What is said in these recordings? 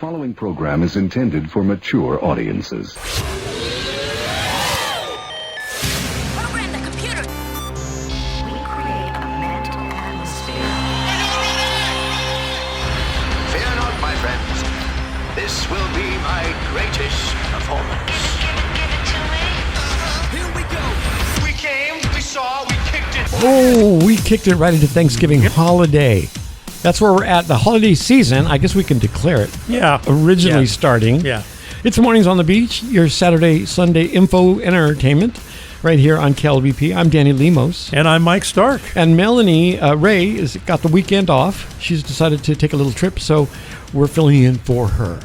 Following program is intended for mature audiences. Program the computer. We create a mental atmosphere. Fear not, my friends. This will be my greatest performance. Give it to me. Here we go. We came, we saw, we kicked it. Oh, we kicked it right into Thanksgiving holiday. That's where we're at. The holiday season, I guess we can declare it. Yeah. Originally starting. Yeah. It's Mornings on the Beach, your Saturday, Sunday info and entertainment right here on KLBP. I'm Danny Lemos. And I'm Mike Stark. And Melanie Ray has got the weekend off. She's decided to take a little trip, so we're filling in for her.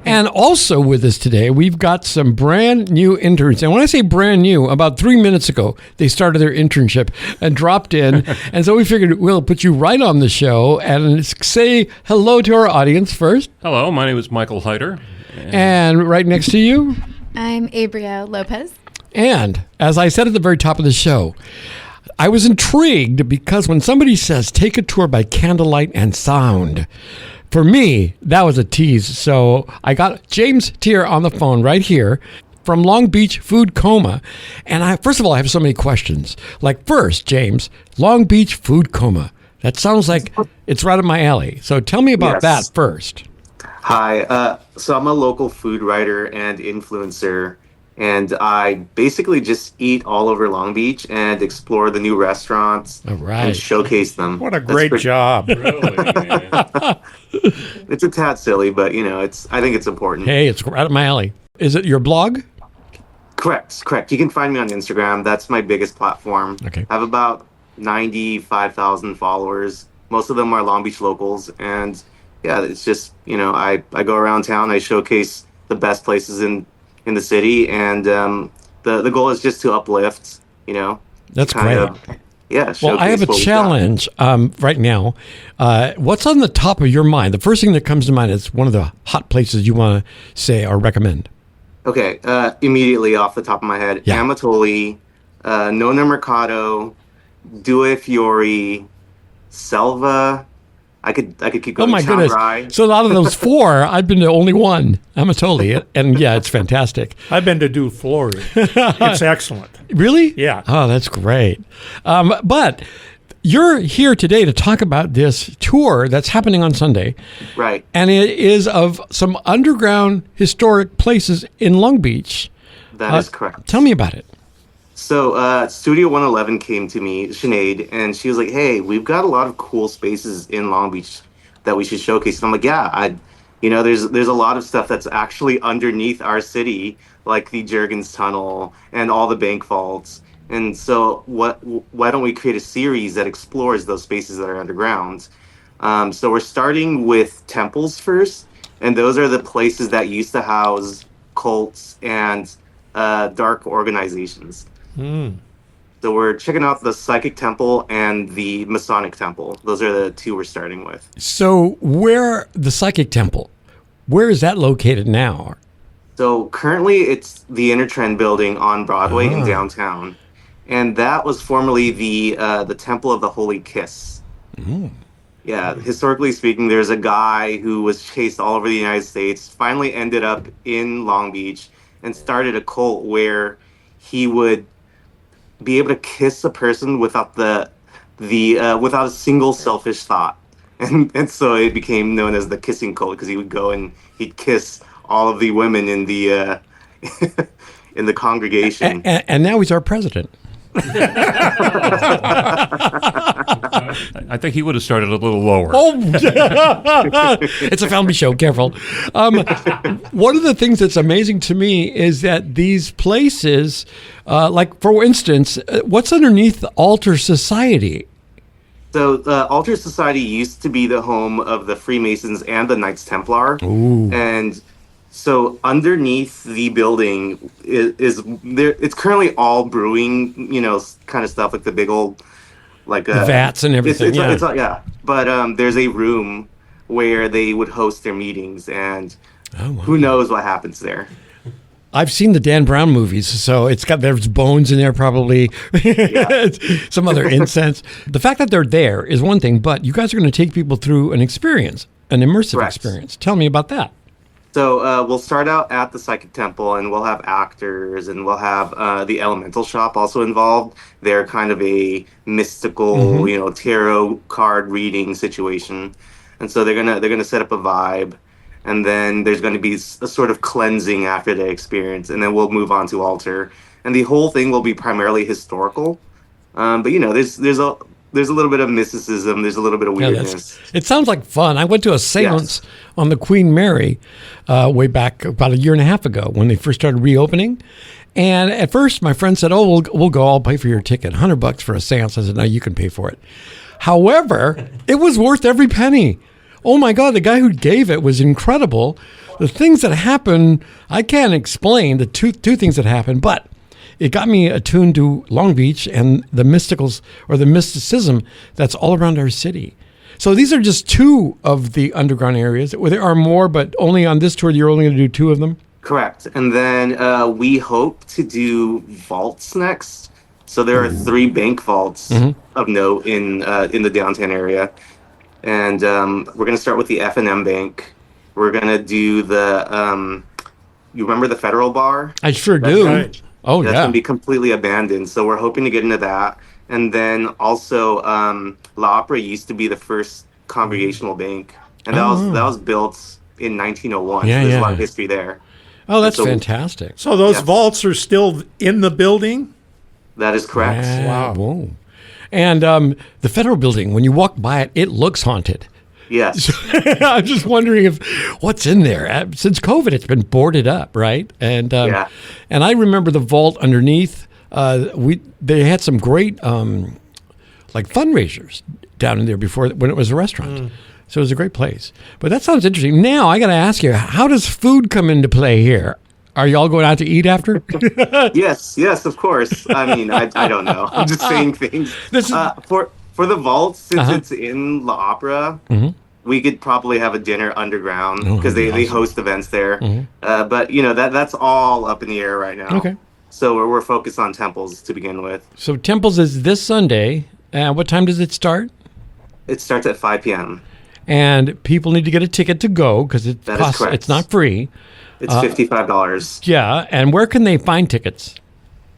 And also with us today, we've got some brand new interns. And when I say brand new, about 3 minutes ago, they started their internship and dropped in. And so we figured we'll put you right on the show and say hello to our audience first. Hello, my name is Michael Hyder. And right next to you. I'm Abria Lopez. And as I said at the very top of the show, I was intrigued because when somebody says take a tour by candlelight and sound, for me, that was a tease. So I got James Tier on the phone right here from Long Beach Food Coma. And first of all, I have so many questions. Like first, James, Long Beach Food Coma. That sounds like it's right up my alley. So tell me about that first. Hi. So I'm a local food writer and influencer. And I basically just eat all over Long Beach and explore the new restaurants and showcase them. What a great job. Really, man. It's a tad silly, but I think it's important. Hey, it's right up my alley. Is it your blog? Correct. You can find me on Instagram. That's my biggest platform. Okay. I have about 95,000 followers. Most of them are Long Beach locals. And yeah, it's just, I go around town. I showcase the best places in the city, and the goal is just to uplift, That's great. Well, I have a challenge right now. What's on the top of your mind? The first thing that comes to mind is one of the hot places you want to say or recommend. Okay, immediately off the top of my head, Amatoli, Nona Mercado, Due Fiori, Selva. I could keep going. Oh my goodness! So out of those four, I've been to only one, Amatoli, and yeah, it's fantastic. I've been to Do Florida. It's excellent. Really? Yeah. Oh, that's great. But you're here today to talk about this tour that's happening on Sunday. Right. And it is of some underground historic places in Long Beach. That is correct. Tell me about it. So Studio 111 came to me, Sinead, and she was like, hey, we've got a lot of cool spaces in Long Beach that we should showcase. And I'm like, yeah, there's a lot of stuff that's actually underneath our city, like the Juergens Tunnel and all the bank vaults. And so why don't we create a series that explores those spaces that are underground? So we're starting with temples first, and those are the places that used to house cults and dark organizations. So we're checking out the Psychic Temple and the Masonic Temple. Those are the two we're starting with. So the Psychic Temple, where is that located now? So currently it's the Intertrend building on Broadway in downtown. And that was formerly the Temple of the Holy Kiss. Yeah, historically speaking, there's a guy who was chased all over the United States, finally ended up in Long Beach and started a cult where he would be able to kiss a person without without a single selfish thought, and so it became known as the kissing cult because he would go and he'd kiss all of the women in the in the congregation. And now he's our president. I think he would have started a little lower. Oh, it's a family show. Careful. One of the things that's amazing to me is that these places, like for instance, what's underneath the Altar Society? So the Altar Society used to be the home of the Freemasons and the Knights Templar. Ooh. And so underneath the building is there. It's currently all brewing, kind of stuff like the big old, like the vats and everything. But there's a room where they would host their meetings, and who knows what happens there. I've seen the Dan Brown movies, so there's bones in there probably, some other incense. The fact that they're there is one thing, but you guys are going to take people through an experience, an immersive experience. Tell me about that. So we'll start out at the Psychic Temple, and we'll have actors, and we'll have the Elemental Shop also involved. They're kind of a mystical, tarot card reading situation, and so they're gonna set up a vibe, and then there's going to be a sort of cleansing after the experience, and then we'll move on to altar, and the whole thing will be primarily historical. But there's a little bit of mysticism. There's a little bit of weirdness. It sounds like fun. I went to a seance on the Queen Mary way back about a year and a half ago when they first started reopening. And at first, my friend said, "Oh, we'll go. I'll pay for your ticket. $100 for a seance." I said, "No, you can pay for it." However, it was worth every penny. Oh my God, the guy who gave it was incredible. The things that happen, I can't explain the two things that happened, but it got me attuned to Long Beach and the mysticals or the mysticism that's all around our city. So these are just two of the underground areas. Well, there are more, but only on this tour, you're only going to do two of them? Correct. And then we hope to do vaults next. So there are 3 bank vaults of note in the downtown area. And we're going to start with the F&M Bank. We're going to do the, you remember the Federal Bar? I sure do. Right. Oh, That's yeah. going to be completely abandoned. So we're hoping to get into that. And then also, La Opera used to be the first congregational bank. And that was built in 1901. Yeah, so there's yeah. a lot of history there. Oh, that's So- fantastic. So those Yes. vaults are still in the building? That is correct. Wow. Whoa. And the Federal Building, when you walk by it, it looks haunted. Yes. I'm just wondering if what's in there. Since COVID, it's been boarded up, right? And Yeah. and I remember the vault underneath. They had some great like fundraisers down in there before when it was a restaurant. So it was a great place. But that sounds interesting. Now I got to ask you, how does food come into play here? Are y'all going out to eat after? Yes, of course. I mean, I don't know. I'm just saying things. This is- For the vault, since it's in La Opera, we could probably have a dinner underground because they host events there. But that's all up in the air right now. Okay. So we're focused on temples to begin with. So Temples is this Sunday. What time does it start? It starts at 5 p.m. And people need to get a ticket to go because it That is costs. correct. It's not free. It's $55. Yeah. And where can they find tickets?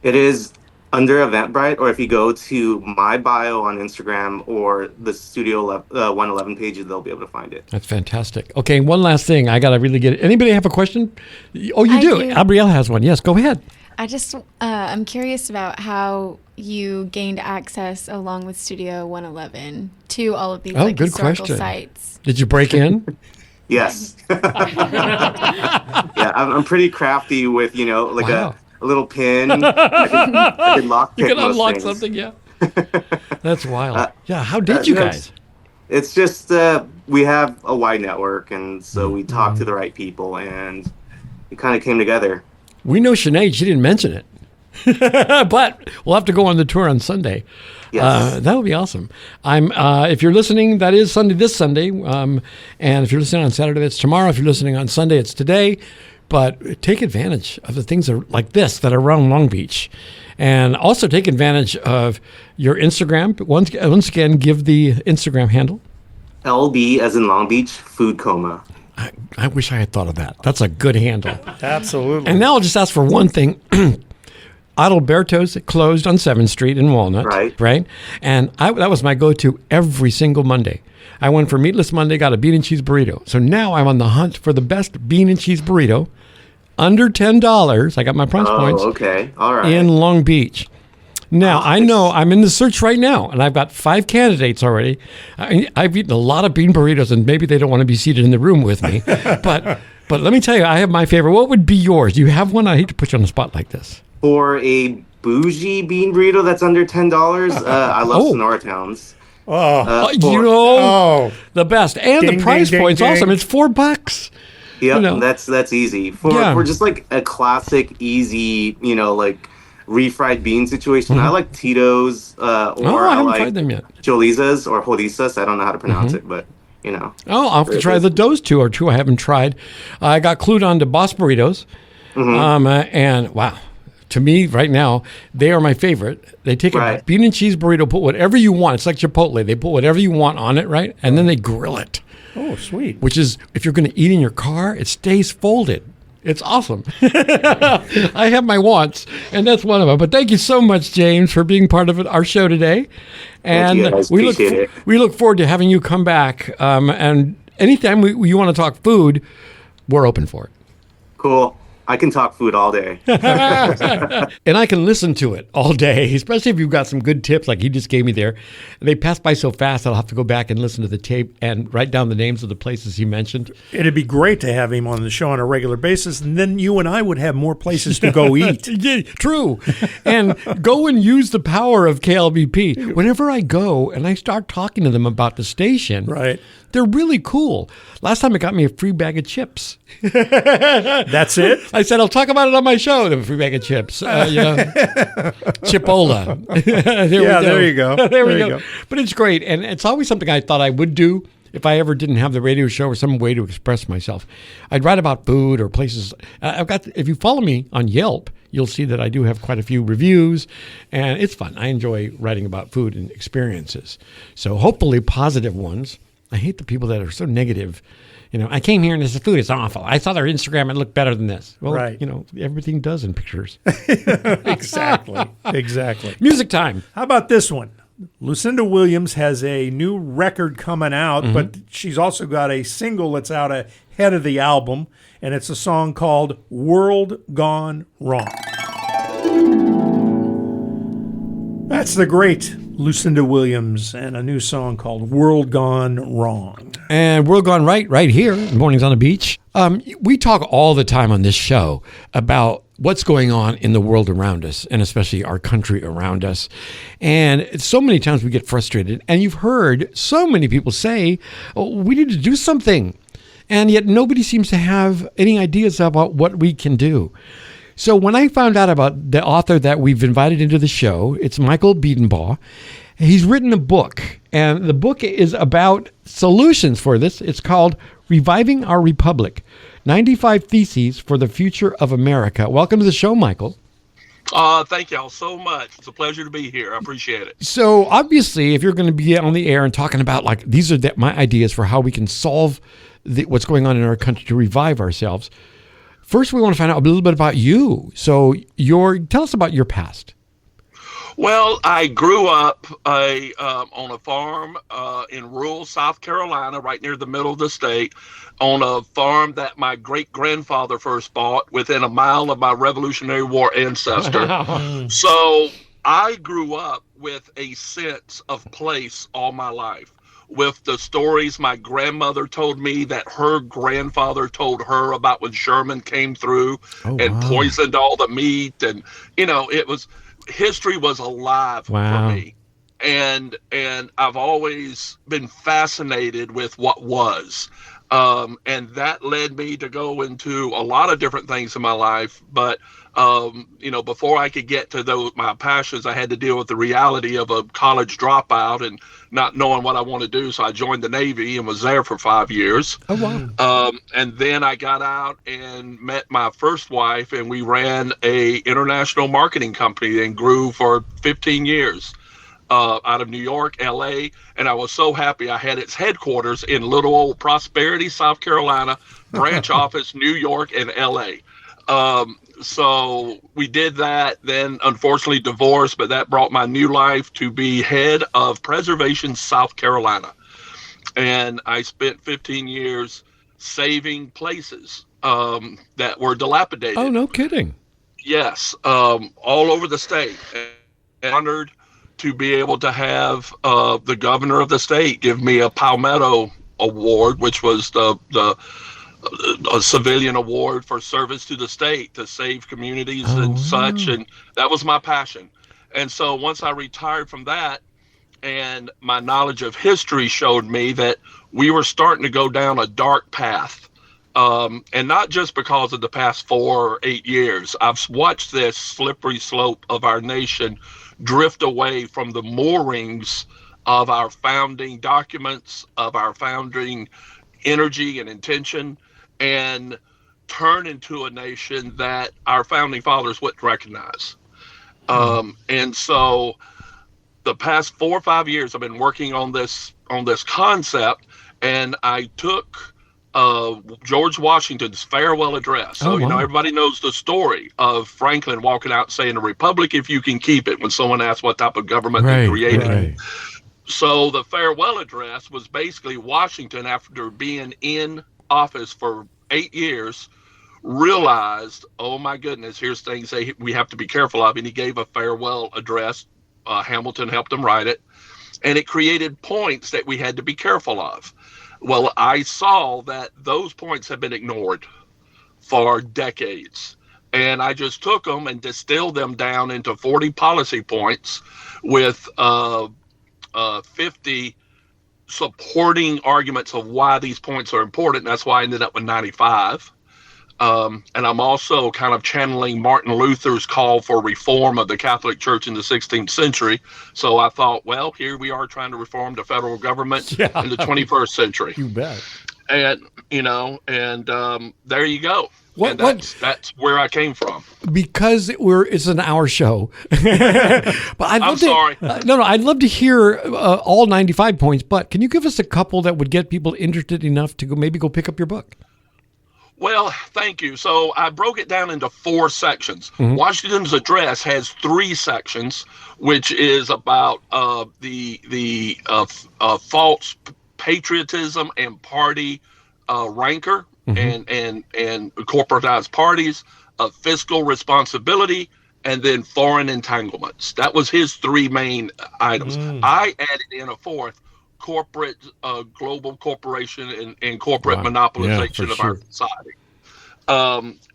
It is under Eventbrite, or if you go to my bio on Instagram or the Studio 111 page, they'll be able to find it. That's fantastic. Okay, one last thing. I got to really get it. Anybody have a question? Oh, you I do. do. Gabrielle has one. Yes, go ahead. I just, I'm curious about how you gained access along with Studio 111 to all of these Good historical question. sites. Did you break in? Yes. Yeah, I'm pretty crafty with, Wow. a little pin. I can lock You pick can most unlock things. something, yeah. That's wild. Yeah, how did you that's- guys? It's just we have a wide network, and so we talk Mm-hmm. to the right people, and it kind of came together. We know Sinead. She didn't mention it. But we'll have to go on the tour on Sunday. Yes. That would be awesome. If you're listening, that is this Sunday. And if you're listening on Saturday, that's tomorrow. If you're listening on Sunday, it's today. But take advantage of the things like this that are around Long Beach. And also take advantage of your Instagram. Once again, give the Instagram handle. LB as in Long Beach, Food Coma. I wish I had thought of that. That's a good handle. Absolutely. And now I'll just ask for one thing. Adalberto's closed on 7th Street in Walnut. Right. And that was my go-to every single Monday. I went for Meatless Monday, got a bean and cheese burrito. So now I'm on the hunt for the best bean and cheese burrito. Under $10. I got my punch points. Okay. All right. In Long Beach. Now, I know I'm in the search right now, and I've got 5 candidates already. I've eaten a lot of bean burritos, and maybe they don't want to be seated in the room with me. But let me tell you, I have my favorite. What would be yours? Do you have one? I hate to put you on the spot like this. For a bougie bean burrito that's under $10, I love Oh. Sonora Towns. The best. And Ding, the price ding, ding, point's awesome. ding. It's $4. Yep, that's easy. For just like a classic, easy, like refried bean situation. I like Tito's, or I haven't like tried them yet. Jolizas or Jolisas. I don't know how to pronounce it, but Oh, I'll have to try those two or two I haven't tried. I got clued on to Boss Burritos. And wow, to me right now, they are my favorite. They take a bean and cheese burrito, put whatever you want. It's like Chipotle. They put whatever you want on it, right? And then they grill it. Oh, sweet. which is if you're going to eat in your car, it stays folded. It's awesome. I have my wants, and that's one of them. But thank you so much, James, for being part of our show today. And you, guys. Appreciate it. we look forward to having you come back. And anytime you want to talk food, we're open for it. Cool. I can talk food all day. And I can listen to it all day, especially if you've got some good tips like he just gave me there. They pass by so fast, I'll have to go back and listen to the tape and write down the names of the places he mentioned. It'd be great to have him on the show on a regular basis, and then you and I would have more places to go eat. Yeah, true. And go and use the power of KLBP. Whenever I go and I start talking to them about the station, Right. they're really cool. Last time it got me a free bag of chips. That's it? I said, I'll talk about it on my show, the free bag of chips. Chipola. There you go. There we go. But it's great. And it's always something I thought I would do if I ever didn't have the radio show or some way to express myself. I'd write about food or places. If you follow me on Yelp, you'll see that I do have quite a few reviews, and it's fun. I enjoy writing about food and experiences. So hopefully positive ones. I hate the people that are so negative. I came here and this food is awful. I saw their Instagram, it looked better than this. Well, right. Everything does in pictures. Exactly. Music time. How about this one? Lucinda Williams has a new record coming out, but she's also got a single that's out ahead of the album, and it's a song called World Gone Wrong. That's the great Lucinda Williams and a new song called World Gone Wrong. And World Gone right here, Mornings on the Beach. We talk all the time on this show about what's going on in the world around us, and especially our country around us. And so many times we get frustrated, and you've heard so many people say, we need to do something. And yet nobody seems to have any ideas about what we can do. So when I found out about the author that we've invited into the show, it's Michael Bedenbaugh. He's written a book, and the book is about solutions for this. It's called Reviving Our Republic, 95 Theses for the Future of America. Welcome to the show, Michael. Thank y'all so much. It's a pleasure to be here. I appreciate it. So obviously, if you're going to be on the air and talking about, like, these are my ideas for how we can solve what's going on in our country to revive ourselves, first we want to find out a little bit about you. So tell us about your past. Well, I grew up on a farm in rural South Carolina, right near the middle of the state, on a farm that my great-grandfather first bought within a mile of my Revolutionary War ancestor. So I grew up with a sense of place all my life, with the stories my grandmother told me that her grandfather told her about when Sherman came through and poisoned all the meat. And, history was alive for me. And I've always been fascinated with what was. And that led me to go into a lot of different things in my life. But, before I could get to my passions, I had to deal with the reality of a college dropout and not knowing what I want to do. So I joined the Navy and was there for 5 years. Oh, wow. And then I got out and met my first wife, and we ran a international marketing company and grew for 15 years. Out of New York, LA, and I was so happy I had its headquarters in little old Prosperity, South Carolina, branch office, New York, and LA. So we did that, then unfortunately divorced, but that brought my new life to be head of Preservation South Carolina. And I spent 15 years saving places that were dilapidated. Oh, no kidding. Yes, all over the state. And honored to be able to have the governor of the state give me a Palmetto Award, which was a civilian award for service to the state to save communities and such. And that was my passion. And so once I retired from that, and my knowledge of history showed me that we were starting to go down a dark path. And not just because of the past 4 or 8 years. I've watched this slippery slope of our nation drift away from the moorings of our founding documents, of our founding energy and intention, and turn into a nation that our founding fathers wouldn't recognize. And so the past 4 or 5 years I've been working on this concept, and I took George Washington's farewell address. So, wow. Everybody knows the story of Franklin walking out saying, "A republic if you can keep it," when someone asked what type of government they created. Right. So the farewell address was basically Washington, after being in office for 8 years, realized, oh my goodness, here's things we have to be careful of. And he gave a farewell address. Hamilton helped him write it. And it created points that we had to be careful of. Well, I saw that those points have been ignored for decades. And I just took them and distilled them down into 40 policy points with 50 supporting arguments of why these points are important. That's why I ended up with 95. And I'm also kind of channeling Martin Luther's call for reform of the Catholic Church in the 16th century. So I thought, well, here we are trying to reform the federal government in the 21st century. You bet. And, there you go. That's where I came from. Because it's an hour show. But I'm sorry. I'd love to hear all 95 points, but can you give us a couple that would get people interested enough to go pick up your book? Well, thank you. So I broke it down into 4 sections. Mm-hmm. Washington's address has 3 sections, which is about the false patriotism and party rancor and corporatized parties, fiscal responsibility, and then foreign entanglements. That was his 3 main items. I added in a 4th, corporate, global corporation and corporate monopolization of our society.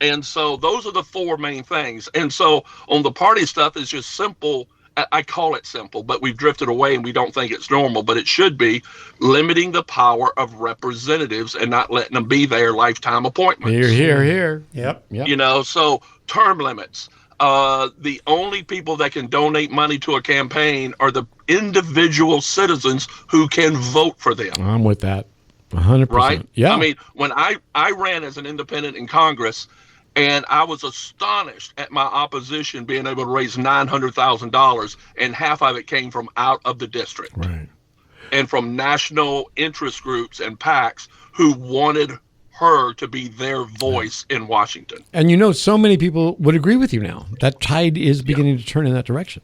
And so those are the 4 main things. And so on the party stuff is just simple. I call it simple, but we've drifted away and we don't think it's normal, but it should be limiting the power of representatives and not letting them be their lifetime appointments. Here. Yep. So term limits. The only people that can donate money to a campaign are the individual citizens who can vote for them. I'm with that. 100%. Right? Yeah. I mean, when I ran as an independent in Congress, and I was astonished at my opposition being able to raise $900,000, and half of it came from out of the district. Right. And from national interest groups and PACs who wanted her to be their voice in Washington. And so many people would agree with you now. That tide is beginning to turn in that direction.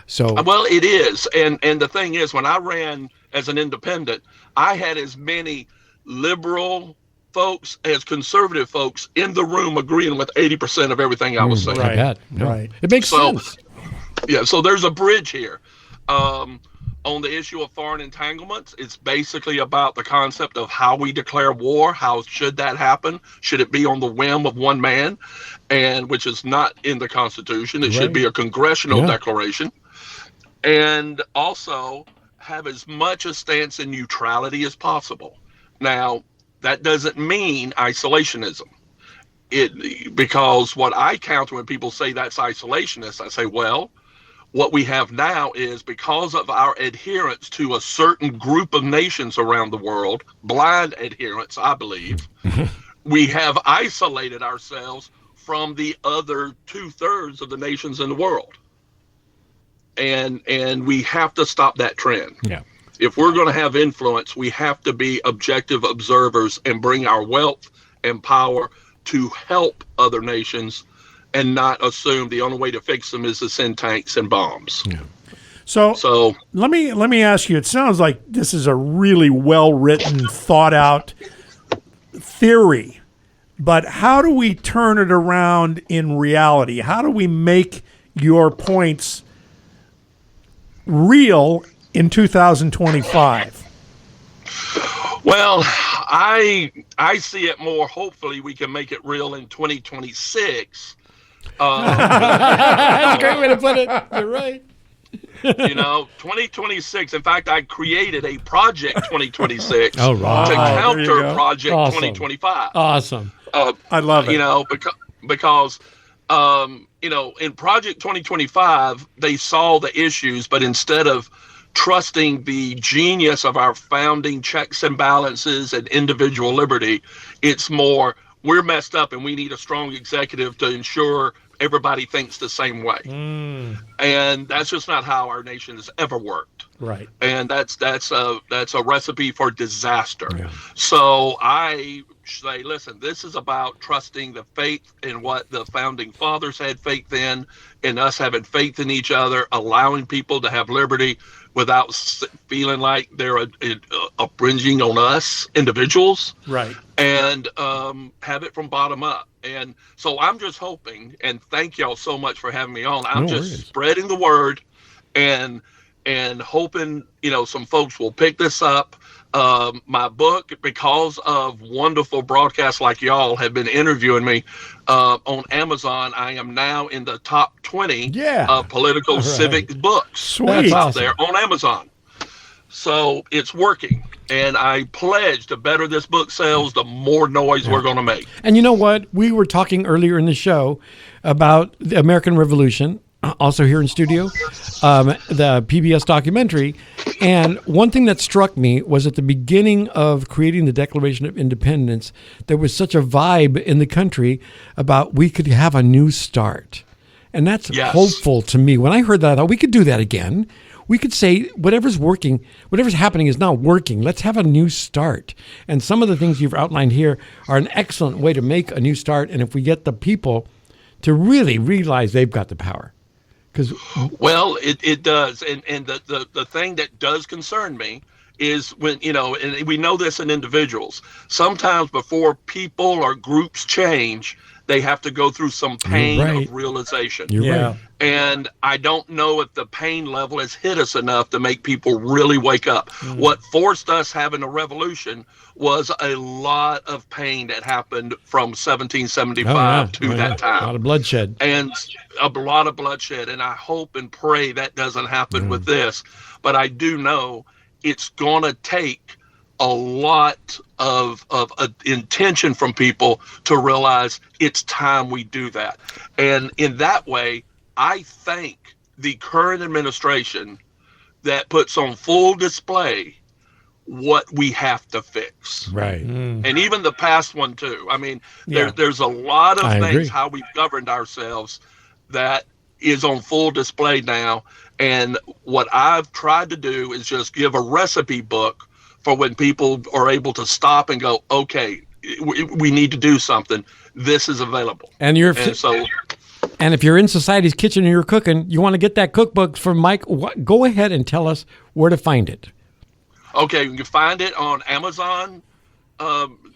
So well, it is. And the thing is, when I ran as an independent, I had as many liberal folks as conservative folks in the room agreeing with 80% of everything I was saying. Right. Right. It makes sense. Yeah, so there's a bridge here. On the issue of foreign entanglements, it's basically about the concept of how we declare war. How should that happen? Should it be on the whim of one man, and which is not in the Constitution? It should be a congressional declaration. And also have as much a stance in neutrality as possible. Now, that doesn't mean isolationism. Because what I counter when people say that's isolationist, I say, well, what we have now is, because of our adherence to a certain group of nations around the world, blind adherence, I believe, we have isolated ourselves from the other 2/3 of the nations in the world. And we have to stop that trend. Yeah. If we're going to have influence, we have to be objective observers and bring our wealth and power to help other nations, and not assume the only way to fix them is to send tanks and bombs. Yeah. So let me ask you, it sounds like this is a really well-written, thought-out theory, but how do we turn it around in reality? How do we make your points real in 2025? Well, I see it more. Hopefully, we can make it real in 2026. That's a great way to put it. You're right. 2026. In fact, I created a Project 2026 Oh, right. to counter Project Awesome. 2025. Awesome. I love it. Because in Project 2025, they saw the issues, but instead of trusting the genius of our founding checks and balances and individual liberty, it's more, we're messed up and we need a strong executive to ensure everybody thinks the same way. And that's just not how our nation has ever worked. Right. And that's a recipe for disaster. Yeah. So I say, listen, this is about trusting the faith in what the founding fathers had faith in us having faith in each other, allowing people to have liberty without feeling like they're abridging on us individuals. Right. And have it from bottom up. And so I'm just hoping, and thank y'all so much for having me on. I'm just spreading the word and hoping, some folks will pick this up. My book, because of wonderful broadcasts like y'all have been interviewing me on Amazon, I am now in the top 20 of political civic books. Sweet. Out there on Amazon. So it's working. And I pledge the better this book sells, the more noise we're going to make. And you know what? We were talking earlier in the show about the American Revolution, also here in studio, the PBS documentary. And one thing that struck me was at the beginning of creating the Declaration of Independence, there was such a vibe in the country about we could have a new start. And that's hopeful to me. When I heard that, I thought we could do that again. We could say whatever's working, whatever's happening is not working. Let's have a new start. And some of the things you've outlined here are an excellent way to make a new start. And if we get the people to really realize they've got the power. Well, it does. And the thing that does concern me is when, and we know this in individuals, sometimes before people or groups change, they have to go through some pain of realization. You're right. And I don't know if the pain level has hit us enough to make people really wake up. What forced us having a revolution was a lot of pain that happened from 1775 to that time. A lot of bloodshed. And a lot of bloodshed. And I hope and pray that doesn't happen with this. But I do know it's going to take a lot of intention from people to realize it's time we do that. And in that way, I thank the current administration that puts on full display what we have to fix. Right. And even the past one too. I mean, there's a lot of things, how we've governed ourselves, that is on full display now. And what I've tried to do is just give a recipe book for when people are able to stop and go, okay, we need to do something. This is available. And if you're in Society's Kitchen and you're cooking, you want to get that cookbook from Mike, go ahead and tell us where to find it. Okay, you can find it on Amazon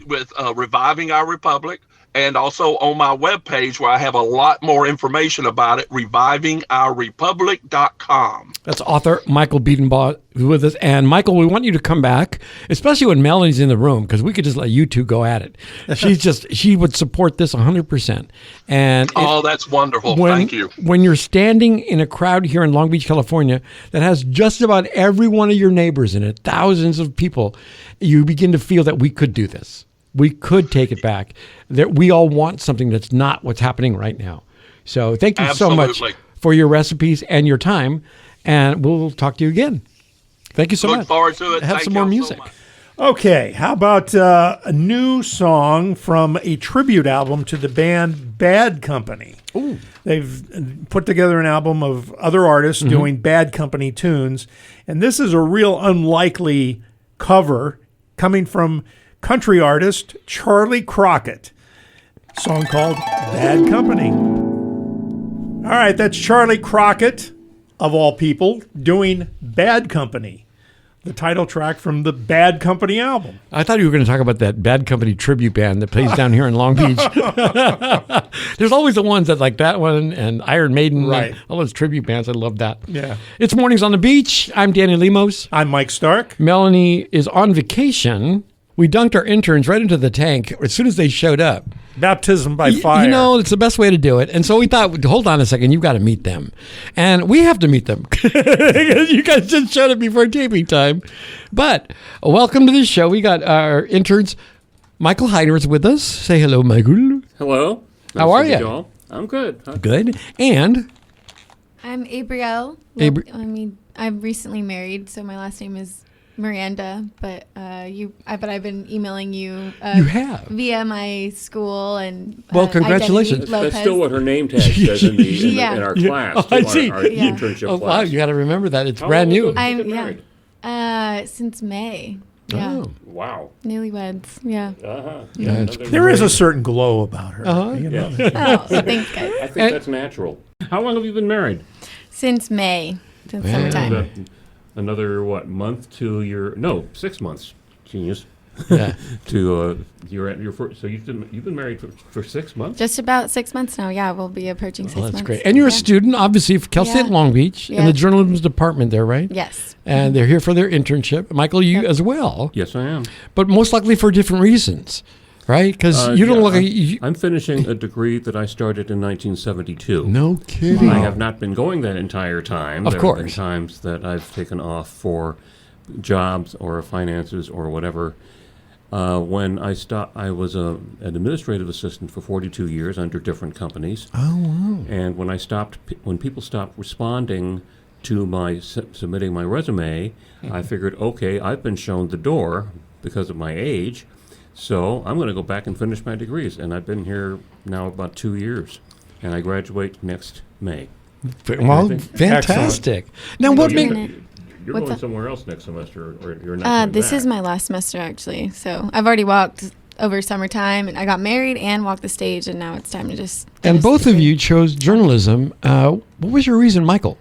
with Reviving Our Republic, and also on my webpage where I have a lot more information about it, revivingourrepublic.com. That's author Michael Bedenbaugh with us. And Michael, we want you to come back, especially when Melanie's in the room, because we could just let you two go at it. She would support this 100%. And that's wonderful. Thank you. When you're standing in a crowd here in Long Beach, California, that has just about every one of your neighbors in it, thousands of people, you begin to feel that we could do this. We could take it back. We all want something that's not what's happening right now. So thank you so much for your recipes and your time. And we'll talk to you again. Thank you so much. Look forward to it. Have some more music. Okay, how about a new song from a tribute album to the band Bad Company? Ooh. They've put together an album of other artists doing Bad Company tunes. And this is a real unlikely cover coming from country artist Charlie Crockett. A song called Bad Company. All right, that's Charlie Crockett, of all people, doing Bad Company, the title track from the Bad Company album. I thought you were going to talk about that Bad Company tribute band that plays down here in Long Beach. There's always the ones that like that one and Iron Maiden, right? All those tribute bands. I love that. Yeah. It's Mornings on the Beach. I'm Danny Lemos. I'm Mike Stark. Melanie is on vacation. We dunked our interns right into the tank as soon as they showed up. Baptism by fire. It's the best way to do it. And so we thought, hold on a second, you've got to meet them. And we have to meet them. You guys just showed up before taping time. But welcome to the show. We got our interns. Michael Heider is with us. Say hello, Michael. Hello. How are you? I'm good. Good. And? I'm Abrielle. I'm recently married, so my last name is Miranda, but but I've been emailing you. You have? Via my school and. Well, congratulations. That's still what her name tag says in our class. Oh, I see. Our internship Oh, class. wow, you got to remember that. It's How brand long new. have you been married? Since May. Yeah. Oh. Wow. Newlyweds. Yeah. Uh-huh. Yeah, it's There is a certain glow about her. You know? Oh, thanks, guys. I think that's natural. How long have you been married? Since May. Since summertime. Another, month to your... No, 6 months. Genius. Yeah. You're at your first... So you've been married for 6 months? Just about 6 months now. Yeah, we'll be approaching 6 months. That's great. And you're a student, obviously, of Cal State Long Beach in the journalism department there, right? Yes. And they're here for their internship. Michael, you as well. Yes, I am. But most likely for different reasons, right? Because you don't look like... I'm finishing a degree that I started in 1972. No kidding. I have not been going that entire time. Of There course. have been times that I've taken off for jobs or finances or whatever. When I stopped, I was an administrative assistant for 42 years under different companies. Oh, wow. And when people stopped responding to my submitting my resume, I figured, okay, I've been shown the door because of my age, so I'm going to go back and finish my degrees. And I've been here now about 2 years, and I graduate next May. Well, fantastic. Now, what makes... You're What's going that? somewhere else next semester, or you're not going This back. is my last semester, actually. So I've already walked over summertime, and I got married and walked the stage, and now it's time to just... And both of you chose journalism. What was your reason, Michael?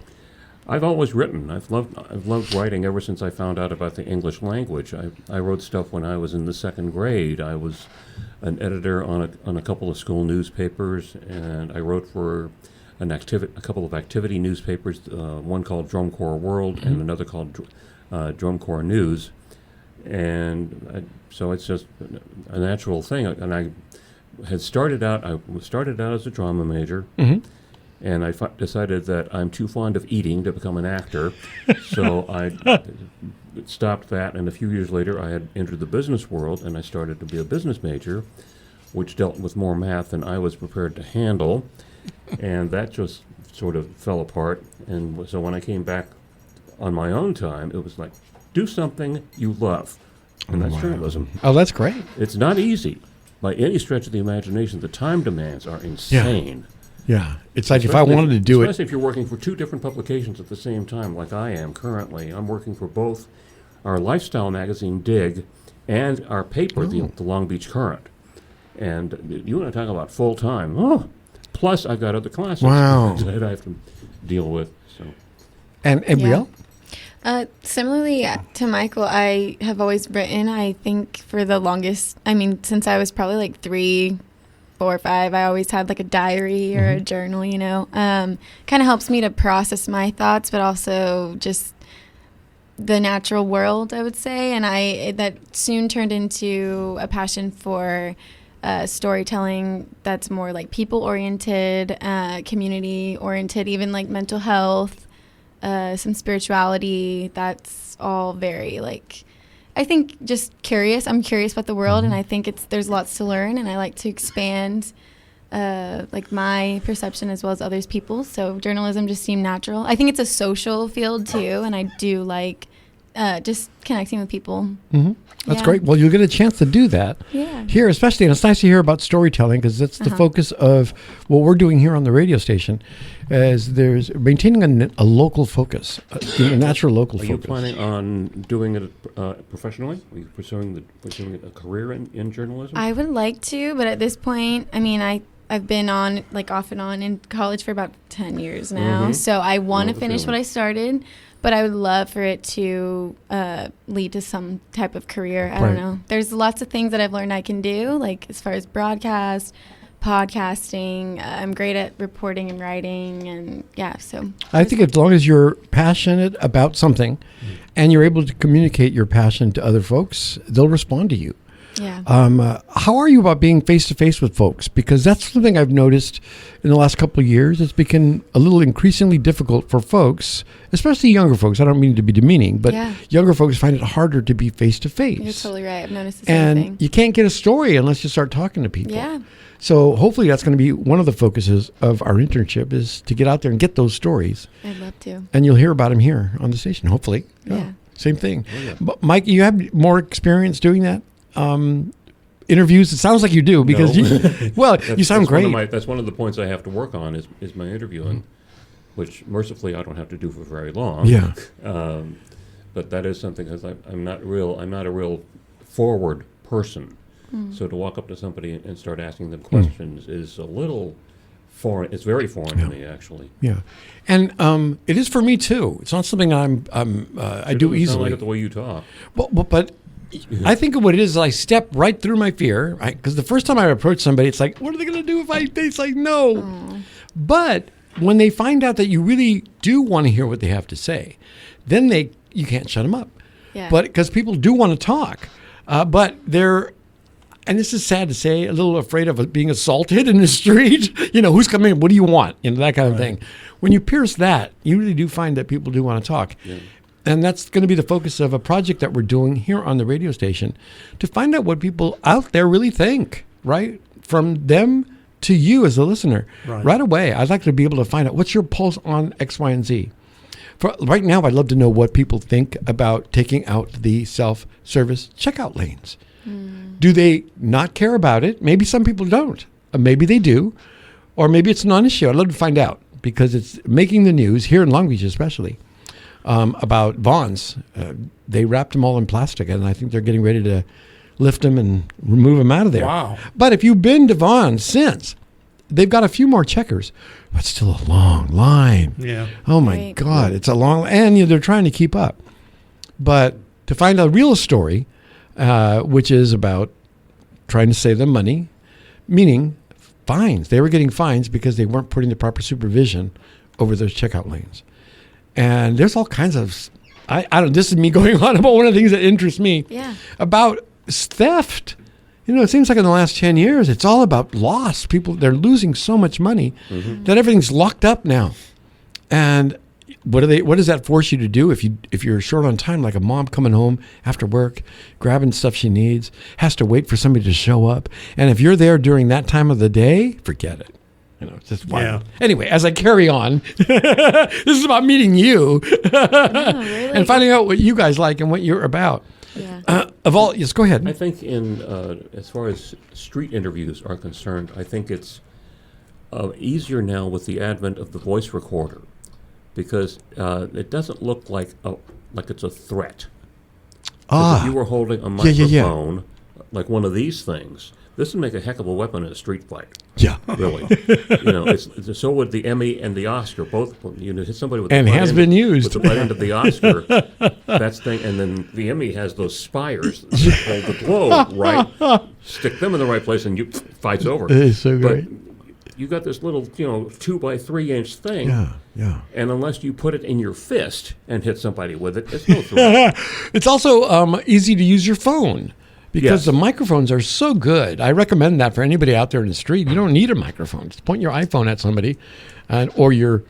I've always written. I've loved writing ever since I found out about the English language. I wrote stuff when I was in the second grade. I was an editor on a couple of school newspapers, and I wrote for a couple of activity newspapers, one called Drum Corps World and another called Drum Corps News. And so it's just a natural thing. And I started out as a drama major. Mm-hmm. And I decided that I'm too fond of eating to become an actor. So I stopped that, and a few years later I had entered the business world, and I started to be a business major, which dealt with more math than I was prepared to handle. And that just sort of fell apart. And so when I came back on my own time, it was like, do something you love. And that's journalism. Oh, that's great. It's not easy by any stretch of the imagination. The time demands are insane. Yeah. It's like if I wanted to do it... Especially if you're working for two different publications at the same time, like I am currently. I'm working for both our lifestyle magazine, Dig, and our paper, the Long Beach Current. And you want to talk about full-time. Oh, plus, I've got other classes that I have to deal with. So. And Brielle? Similarly to Michael, I have always written, I think, for the longest, since I was probably like 3, 4, 5, I always had like a diary or a journal, kind of helps me to process my thoughts, but also just the natural world, I would say. And that soon turned into a passion for storytelling that's more like people-oriented, community-oriented, even like mental health, some spirituality. That's all very I think just curious. I'm curious about the world, and I think there's lots to learn, and I like to expand my perception as well as others people's. So journalism just seemed natural. I think it's a social field too, and I do like just connecting with people. Mm-hmm. That's great. Well, you'll get a chance to do that here, especially, and it's nice to hear about storytelling because that's the focus of what we're doing here on the radio station. As there's maintaining a local focus, a natural local focus. Are you planning on doing it professionally? Are you pursuing a career in journalism? I would like to, but at this point, I've been on off and on in college for about 10 years now, so I want to finish what I started. But I would love for it to lead to some type of career. I don't know. There's lots of things that I've learned I can do, as far as broadcast, podcasting. I'm great at reporting and writing, and so. I think as long as you're passionate about something and you're able to communicate your passion to other folks, they'll respond to you. Yeah. How are you about being face-to-face with folks? Because that's something I've noticed in the last couple of years. It's become a little increasingly difficult for folks, especially younger folks. I don't mean to be demeaning, but younger folks find it harder to be face-to-face. You're totally right. I've noticed the same thing. And you can't get a story unless you start talking to people. Yeah. So hopefully that's going to be one of the focuses of our internship is to get out there and get those stories. I'd love to. And you'll hear about them here on the station, hopefully. Yeah. Same thing. But Mike, you have more experience doing that? Interviews? It sounds like you do because you sound great. That's one of the points I have to work on is my interviewing, which mercifully I don't have to do for very long. Yeah. But that is something because I'm not a real forward person. So to walk up to somebody and start asking them questions is a little foreign. It's very foreign to me, actually. Yeah, and it is for me too. It's not something I do easily. Sound like it the way you talk. But I think of what it is. I step right through my fear, right? Because the first time I approach somebody, it's like, what are they going to do if they say no? But when they find out that you really do want to hear what they have to say, then you can't shut them up. Yeah. But because people do want to talk, but they're. And this is sad to say, a little afraid of being assaulted in the street. Who's coming? What do you want? That kind of thing. When you pierce that, you really do find that people do want to talk. Yeah. And that's going to be the focus of a project that we're doing here on the radio station to find out what people out there really think, right? From them to you as a listener. Right away, I'd like to be able to find out what's your pulse on X, Y, and Z. Right now, I'd love to know what people think about taking out the self-service checkout lanes. Do they not care about it? Maybe some people don't. Maybe they do. Or maybe it's a non-issue. I'd love to find out because it's making the news, here in Long Beach especially, about Vons. They wrapped them all in plastic, and I think they're getting ready to lift them and remove them out of there. Wow. But if you've been to Vons since, they've got a few more checkers, but still a long line. Yeah. Oh, my God. It's a long and they're trying to keep up. But to find a real story, which is about trying to save them money, meaning fines. They were getting fines because they weren't putting the proper supervision over those checkout lanes. And there's all kinds of, I don't. This is me going on about one of the things that interests me about theft. It seems like in the last 10 years, it's all about loss. People, they're losing so much money that everything's locked up now. And what does that force you to do if you're short on time, like a mom coming home after work, grabbing stuff she needs, has to wait for somebody to show up. And if you're there during that time of the day, forget it. It's just wild. Yeah. Anyway, as I carry on, this is about meeting you and finding out what you guys like and what you're about. Yeah. Yes, go ahead. I think as far as street interviews are concerned, I think it's easier now with the advent of the voice recorder. Because it doesn't look like it's a threat. If you were holding a microphone, like one of these things, this would make a heck of a weapon in a street fight. Yeah, really. It's so would the Emmy and the Oscar both. Hit somebody with and the has been used with the butt end of the Oscar. That's thing, and then the Emmy has those spires that hold the globe, right? Stick them in the right place, and fight's over. It is so great. You got this little, 2 by 3 inch thing. Yeah. And unless you put it in your fist and hit somebody with it, it's no threat. It's also easy to use your phone because the microphones are so good. I recommend that for anybody out there in the street. You don't need a microphone. Just point your iPhone at somebody, or your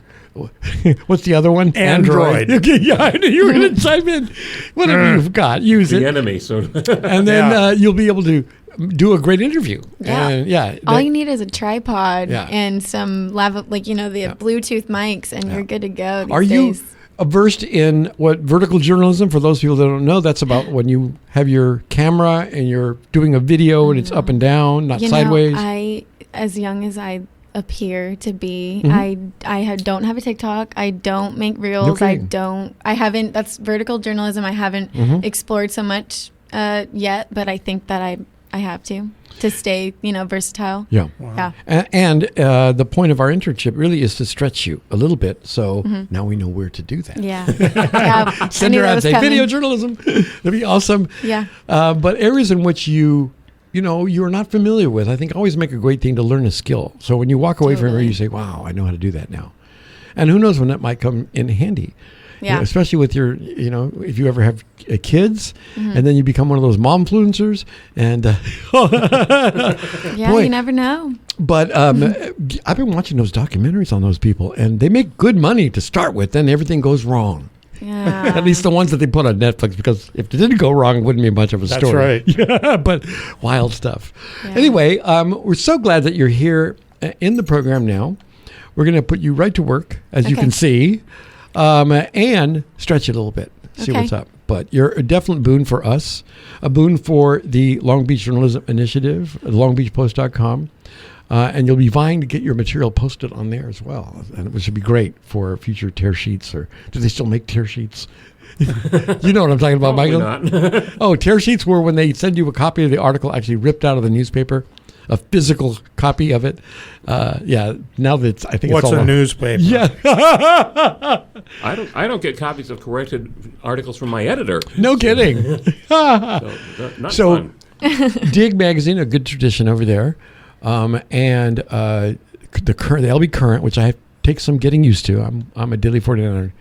what's the other one? Android. Yeah, I knew you were going to chime in. Whatever you've got, use it. The enemy. So, and then you'll be able to do a great interview. Yeah. And all you need is a tripod and some the Yeah. Bluetooth mics, and you're good to go. Are you versed in what vertical journalism? For those people that don't know, that's about when you have your camera and you're doing a video and it's up and down, not sideways. As young as I appear to be, I don't have a TikTok. I don't make reels. I haven't. That's vertical journalism. I haven't explored so much yet, but I think that I have to stay, versatile. Yeah. Wow. Yeah. And the point of our internship really is to stretch you a little bit. So now we know where to do that. Yeah. Send her out and say, video journalism. That'd be awesome. Yeah. But areas in which you're not familiar with, I think always make a great thing to learn a skill. So when you walk away from it, you say, wow, I know how to do that now. And who knows when that might come in handy. Yeah. Especially with your, if you ever have kids and then you become one of those momfluencers and you never know. But I've been watching those documentaries on those people, and they make good money to start with, then everything goes wrong. Yeah. At least the ones that they put on Netflix, because if it didn't go wrong, it wouldn't be much of a story. That's right. Yeah, but wild stuff. Yeah. Anyway, we're so glad that you're here in the program now. We're going to put you right to work, as you can see. And stretch it a little bit, see what's up. but you're a definite boon for us, a boon for the Long Beach Journalism Initiative, longbeachpost.com. And you'll be vying to get your material posted on there as well, and which would be great for future tear sheets. Or do they still make tear sheets? You know what I'm talking about, Probably Michael? not. Oh, tear sheets were when they send you a copy of the article actually ripped out of the newspaper, a physical copy of it. Yeah, now that I think What's it's all a newspaper? Yeah. I don't get copies of corrected articles from my editor. No kidding. Not fun. Dig Magazine, a good tradition over there. And the LB Current, which I take some getting used to. I'm a Dilly 49er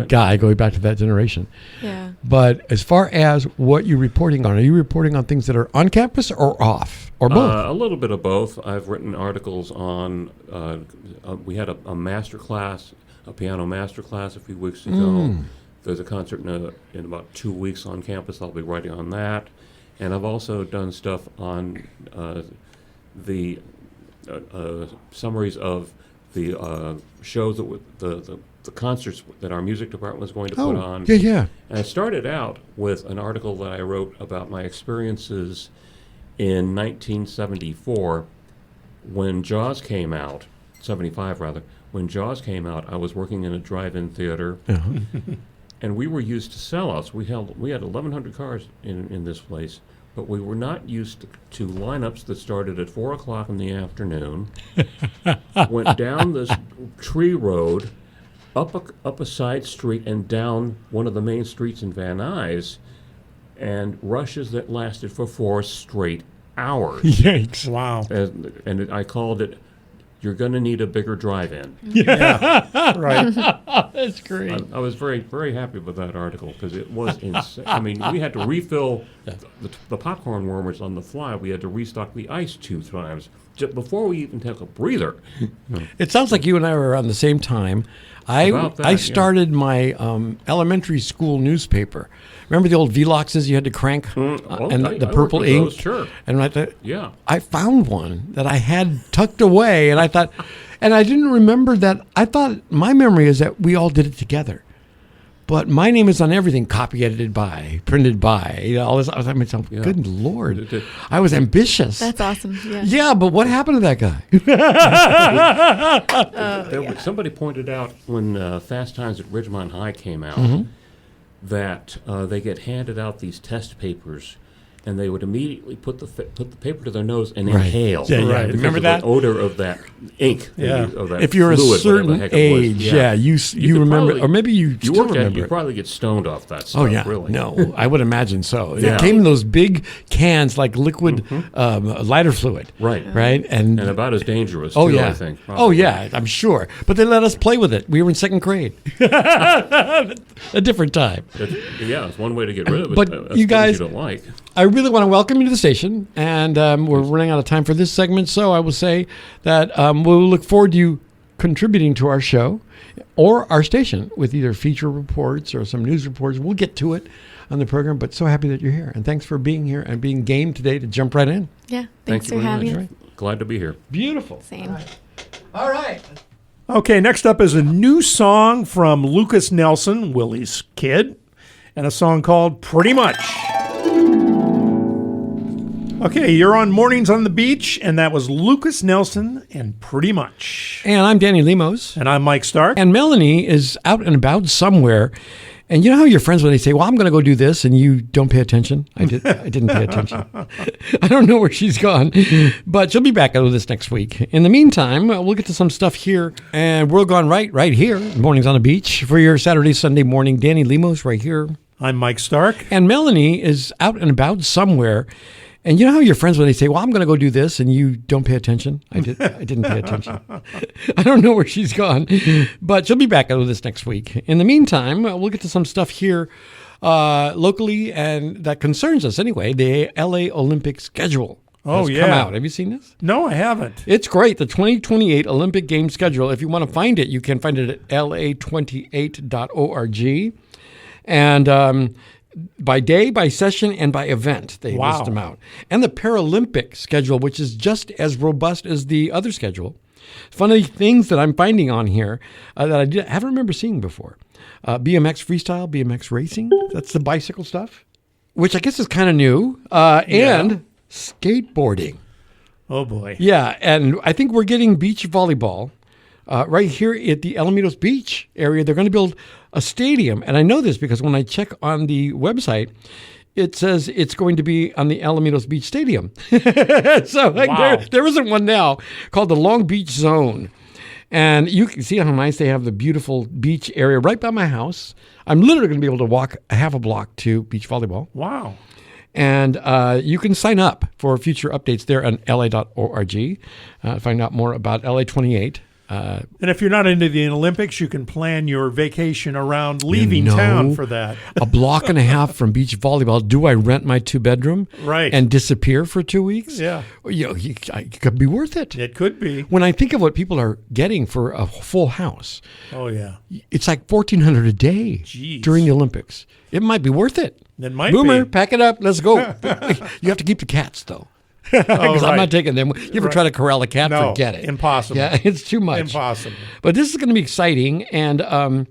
guy going back to that generation. Yeah. But as far as what you're reporting on, are you reporting on things that are on campus or off or both? A little bit of both. I've written articles on. We had a master class, a piano master class a few weeks ago. There's a concert in about 2 weeks on campus. I'll be writing on that, and I've also done stuff on the summaries of the shows that the concerts that our music department was going to put on. Yeah. And I started out with an article that I wrote about my experiences in 1974 when Jaws came out, 75 rather. When Jaws came out, I was working in a drive-in theater, and we were used to sellouts. We had 1,100 cars in this place. But we were not used to lineups that started at 4 o'clock in the afternoon, went down this tree road, up a side street, and down one of the main streets in Van Nuys, and rushes that lasted for 4 straight hours. Yikes. Wow. And I called it, "You're going to need a bigger drive-in." Yeah. Right. That's great. I was very, very happy with that article because it was insane. I mean, we had to refill the popcorn warmers on the fly. We had to restock the ice 2 times before we even took a breather. It sounds like you and I were around the same time. I started my elementary school newspaper. Remember the old Veloxes you had to crank and the purple ink? Those, sure. And I found one that I had tucked away, and I thought, and I didn't remember that. I thought my memory is that we all did it together. But my name is on everything, copy edited by, printed by, all this. I mean, good Lord. I was ambitious. That's awesome. Yeah. Yeah, but what happened to that guy? Somebody pointed out when Fast Times at Ridgemont High came out that they get handed out these test papers, and they would immediately put the paper to their nose and inhale. Yeah, right. Remember that? The odor of that ink. Yeah. Of that if you're fluid, a certain age, you remember, probably, or maybe you still remember. You probably get stoned off that stuff. Oh yeah, really. No, I would imagine so. Yeah. It came in those big cans like liquid lighter fluid. Right. And about as dangerous. Oh too, yeah. I think. Oh Probably. yeah, I'm sure. But they let us play with it. We were in second grade. A different time. It's one way to get rid of it. But you guys, you don't like. I really want to welcome you to the station, and we're running out of time for this segment, so I will say that we'll look forward to you contributing to our show or our station with either feature reports or some news reports. We'll get to it on the program, but so happy that you're here, and thanks for being here and being game today to jump right in. Yeah. Thank Thanks you for very having much. us. Glad to be here. Beautiful. Same. All right. Okay, next up is a new song from Lucas Nelson, Willie's kid, and a song called Pretty Much. Okay, you're on Mornings on the Beach, and that was Lucas Nelson and Pretty Much. And I'm Danny Lemos. And I'm Mike Stark. And Melanie is out and about somewhere. And you know how your friends, when they say, well, I'm going to go do this, and you don't pay attention? I didn't pay attention. I don't know where she's gone, but she'll be back with us next week. In the meantime, we'll get to some stuff here. And we're gone right here, Mornings on the Beach, for your Saturday, Sunday morning. Danny Lemos right here. I'm Mike Stark. And Melanie is out and about somewhere. And you know how your friends, when they say, well, I'm going to go do this, and you don't pay attention? I didn't pay attention. I don't know where she's gone, but she'll be back with us next week. In the meantime, we'll get to some stuff here locally and that concerns us anyway, the LA Olympic schedule. Has come out. Have you seen this? No, I haven't. It's great. The 2028 Olympic Games schedule. If you want to find it, you can find it at la28.org. And by day, by session, and by event, they list them out. And the Paralympic schedule, which is just as robust as the other schedule. Funny things that I'm finding on here that I haven't remember seeing before. BMX freestyle, BMX racing. That's the bicycle stuff, which I guess is kind of new. And skateboarding. Oh, boy. Yeah, and I think we're getting beach volleyball right here at the Alamitos Beach area. They're going to build a stadium. And I know this because when I check on the website, it says it's going to be on the Alamitos Beach Stadium. So there isn't one now called the Long Beach Zone. And you can see how nice they have the beautiful beach area right by my house. I'm literally going to be able to walk a half a block to beach volleyball. Wow. And you can sign up for future updates there on la.org. Find out more about LA 28. And if you're not into the Olympics, you can plan your vacation around leaving town for that. A block and a half from beach volleyball. Do I rent my 2-bedroom right. and disappear for 2 weeks? Yeah. It could be worth it. It could be. When I think of what people are getting for a full house, oh yeah, it's like $1,400 a day during the Olympics. It might be worth it. It might Boomer, be. pack it up. Let's go. You have to keep the cats, though. Because I'm not taking them. You ever try to corral a cat? No, forget it. Impossible. Yeah, it's too much. Impossible. But this is going to be exciting and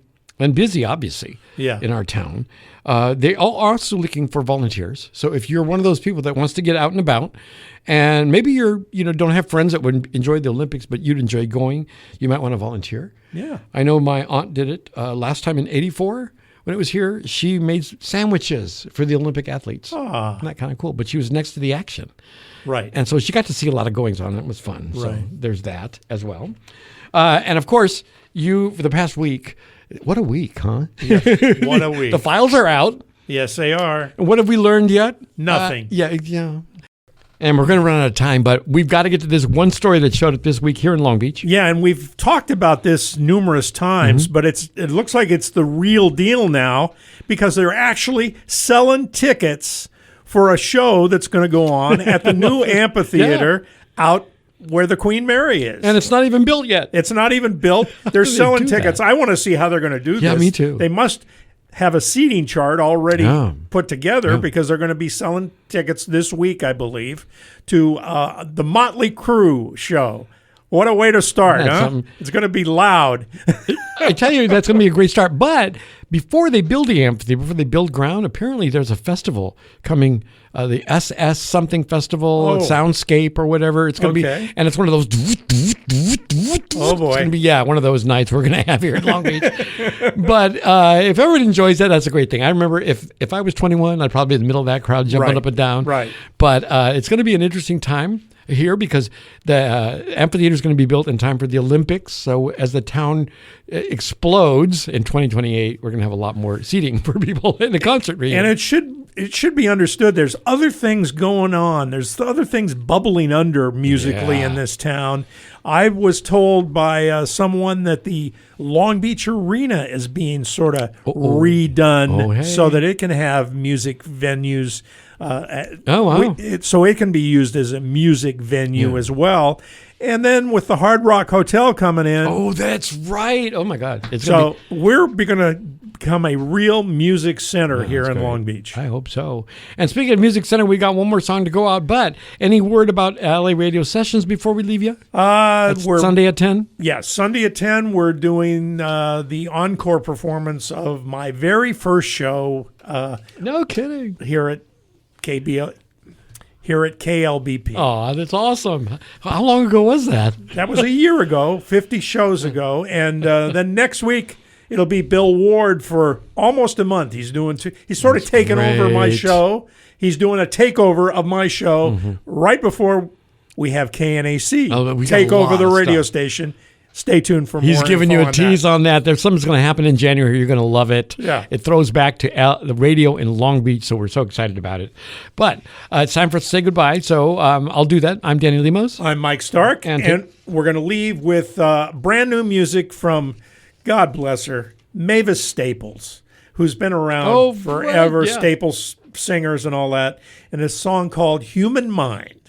busy, obviously, in our town. They are also looking for volunteers. So if you're one of those people that wants to get out and about, and maybe don't have friends that would enjoy the Olympics, but you'd enjoy going, you might want to volunteer. Yeah. I know my aunt did it last time in '84. When it was here, she made sandwiches for the Olympic athletes. Isn't that kind of cool? But she was next to the action. Right. And so she got to see a lot of goings on. It was fun. Right. So there's that as well. And of course, for the past week, what a week, huh? Yeah, what a week. The files are out. Yes, they are. And what have we learned yet? Nothing. Yeah. And we're going to run out of time, but we've got to get to this one story that showed up this week here in Long Beach. Yeah, and we've talked about this numerous times, but it looks like it's the real deal now because they're actually selling tickets for a show that's going to go on at the new amphitheater out where the Queen Mary is. And it's not even built yet. It's not even built. They're selling tickets. I want to see how they're going to do this. Yeah, me too. They must have a seating chart already put together because they're going to be selling tickets this week, I believe, to the Motley Crue show. What a way to start, huh? It's going to be loud. I tell you, that's going to be a great start. But before they build the amphitheater, before they build ground, apparently there's a festival coming, the SS something festival, Soundscape or whatever. It's going to be, and it's one of those. Oh boy! It's going to be one of those nights we're going to have here in Long Beach. But if everyone enjoys that, that's a great thing. I remember if I was 21, I'd probably be in the middle of that crowd jumping up and down. Right. But it's going to be an interesting time here because the amphitheater is going to be built in time for the Olympics. So as the town explodes in 2028, we're going to have a lot more seating for people in the concert arena. And it should be understood there's other things going on. There's other things bubbling under musically in this town. I was told by someone that the Long Beach Arena is being sort of redone so that it can have music venues. So it can be used as a music venue as well. And then with the Hard Rock Hotel coming in. Oh, that's right. Oh, my God. We're going to become a real music center here in Long Beach. I hope so. And speaking of music center, we got one more song to go out. But any word about LA Radio Sessions before we leave you? We're Sunday at 10? Yes, Sunday at 10. We're doing the encore performance of my very first show. No kidding. Here at KLBP. Oh, that's awesome. How long ago was that? That was a year ago, 50 shows ago. And then next week, it'll be Bill Ward for almost a month. He's sort of taking over my show. He's doing a takeover of my show right before we have KNAC take over the radio station. Stay tuned for more. He's giving you a tease on that. There's something's going to happen in January. You're going to love it. Yeah. It throws back to the radio in Long Beach, so we're so excited about it. But it's time for us to say goodbye, so I'll do that. I'm Danny Lemos. I'm Mike Stark, and we're going to leave with brand new music from, God bless her, Mavis Staples, who's been around forever, right, yeah. Staples singers and all that, and a song called Human Mind.